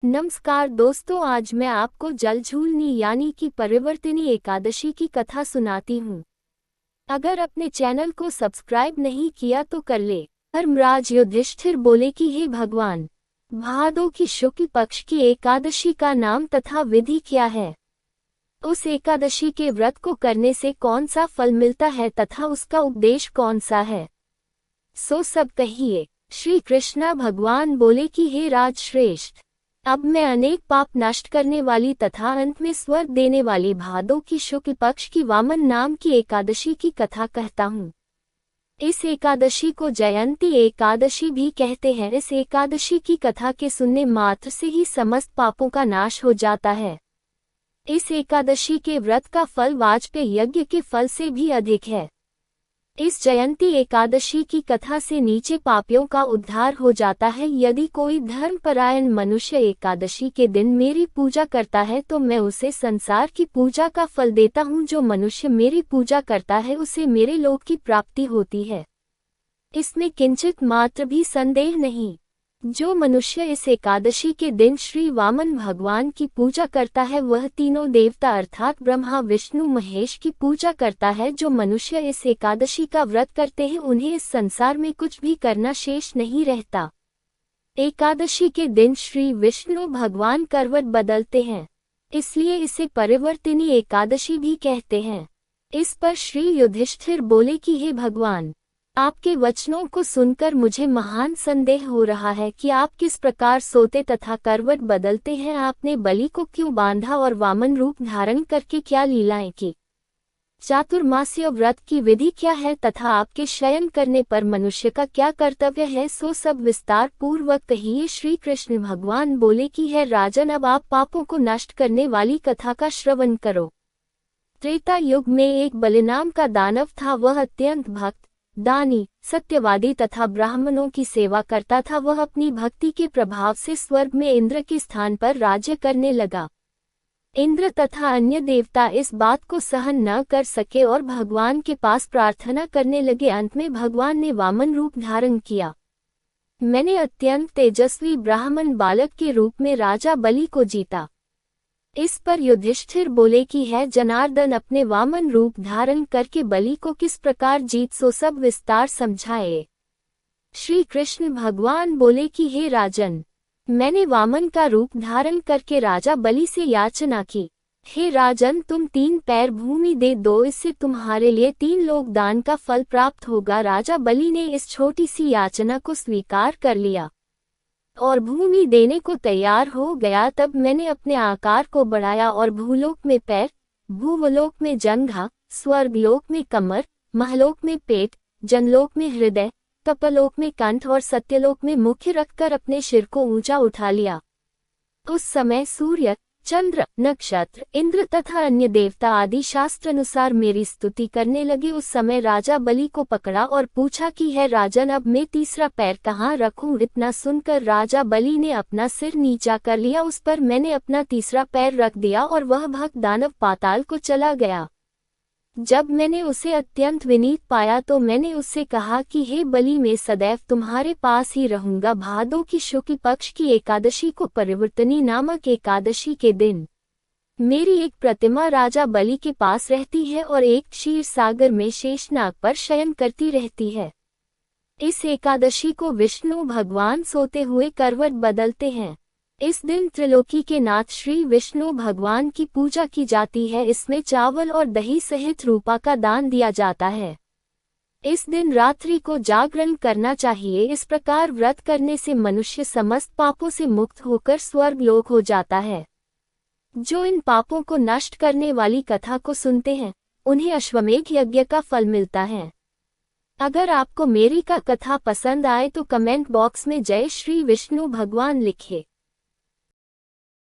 नमस्कार दोस्तों, आज मैं आपको जलझूलनी यानी कि परिवर्तिनी एकादशी की कथा सुनाती हूँ। अगर अपने चैनल को सब्सक्राइब नहीं किया तो कर ले। धर्मराज युधिष्ठिर बोले कि हे भगवान, भादों की शुक्ल पक्ष की एकादशी का नाम तथा विधि क्या है? उस एकादशी के व्रत को करने से कौन सा फल मिलता है तथा उसका उपदेश कौन सा है? सो सब कहिए। श्री कृष्णा भगवान बोले कि हे राजश्रेष्ठ, अब मैं अनेक पाप नष्ट करने वाली तथा अंत में स्वर्ग देने वाली भादों की शुक्ल पक्ष की वामन नाम की एकादशी की कथा कहता हूँ। इस एकादशी को जयंती एकादशी भी कहते हैं। इस एकादशी की कथा के सुनने मात्र से ही समस्त पापों का नाश हो जाता है। इस एकादशी के व्रत का फल वाजपेय यज्ञ के फल से भी अधिक है। इस जयंती एकादशी की कथा से नीचे पापियों का उद्धार हो जाता है। यदि कोई धर्मपरायण मनुष्य एकादशी के दिन मेरी पूजा करता है तो मैं उसे संसार की पूजा का फल देता हूँ। जो मनुष्य मेरी पूजा करता है उसे मेरे लोक की प्राप्ति होती है। इसमें किंचित मात्र भी संदेह नहीं। जो मनुष्य इस एकादशी के दिन श्री वामन भगवान की पूजा करता है वह तीनों देवता अर्थात ब्रह्मा विष्णु महेश की पूजा करता है। जो मनुष्य इस एकादशी का व्रत करते हैं उन्हें इस संसार में कुछ भी करना शेष नहीं रहता। एकादशी के दिन श्री विष्णु भगवान करवट बदलते हैं, इसलिए इसे परिवर्तिनी एकादशी भी कहते हैं। इस पर श्री युधिष्ठिर बोले कि हे भगवान, आपके वचनों को सुनकर मुझे महान संदेह हो रहा है कि आप किस प्रकार सोते तथा करवट बदलते हैं। आपने बलि को क्यों बांधा और वामन रूप धारण करके क्या लीलाएं की? चातुर्मास्य व्रत की विधि क्या है तथा आपके शयन करने पर मनुष्य का क्या कर्तव्य है? सो सब विस्तार पूर्वक कहिए। श्री कृष्ण भगवान बोले कि है राजन, अब आप पापों को नष्ट करने वाली कथा का श्रवण करो। त्रेता युग में एक बलि नाम का दानव था। वह अत्यंत भक्त, दानी, सत्यवादी तथा ब्राह्मणों की सेवा करता था। वह अपनी भक्ति के प्रभाव से स्वर्ग में इंद्र के स्थान पर राज्य करने लगा। इंद्र तथा अन्य देवता इस बात को सहन न कर सके और भगवान के पास प्रार्थना करने लगे। अंत में भगवान ने वामन रूप धारण किया। मैंने अत्यंत तेजस्वी ब्राह्मण बालक के रूप में राजा बलि को जीता। इस पर युधिष्ठिर बोले कि है जनार्दन, अपने वामन रूप धारण करके बलि को किस प्रकार जीत सो सब विस्तार समझाए। श्री कृष्ण भगवान बोले कि हे राजन, मैंने वामन का रूप धारण करके राजा बलि से याचना की, हे राजन, तुम 3 पैर भूमि दे दो, इससे तुम्हारे लिए 3 लोक दान का फल प्राप्त होगा। राजा बलि ने इस छोटी सी याचना को स्वीकार कर लिया और भूमि देने को तैयार हो गया। तब मैंने अपने आकार को बढ़ाया और भूलोक में पैर, भूवलोक में जंघा, स्वर्गलोक में कमर, महलोक में पेट, जनलोक में हृदय, कपलोक में कंठ और सत्यलोक में मुख रखकर अपने सिर को ऊंचा उठा लिया। उस समय सूर्य, चंद्र, नक्षत्र, इंद्र तथा अन्य देवता आदि शास्त्रानुसार मेरी स्तुति करने लगे। उस समय राजा बलि को पकड़ा और पूछा कि है राजन, अब मैं तीसरा पैर कहाँ रखूं? इतना सुनकर राजा बलि ने अपना सिर नीचा कर लिया। उस पर मैंने अपना तीसरा पैर रख दिया और वह भक्त दानव पाताल को चला गया। जब मैंने उसे अत्यंत विनीत पाया तो मैंने उससे कहा कि हे बलि, मैं सदैव तुम्हारे पास ही रहूंगा। भादों की शुक्ल पक्ष की एकादशी को परिवर्तनी नामक एकादशी के दिन मेरी एक प्रतिमा राजा बलि के पास रहती है और एक क्षीर सागर में शेषनाग पर शयन करती रहती है। इस एकादशी को विष्णु भगवान सोते हुए करवट बदलते हैं। इस दिन त्रिलोकी के नाथ श्री विष्णु भगवान की पूजा की जाती है। इसमें चावल और दही सहित रूपा का दान दिया जाता है। इस दिन रात्रि को जागरण करना चाहिए। इस प्रकार व्रत करने से मनुष्य समस्त पापों से मुक्त होकर स्वर्ग लोक हो जाता है। जो इन पापों को नष्ट करने वाली कथा को सुनते हैं उन्हें अश्वमेध यज्ञ का फल मिलता है। अगर आपको मेरी का कथा पसंद आए तो कमेंट बॉक्स में जय श्री विष्णु भगवान लिखे।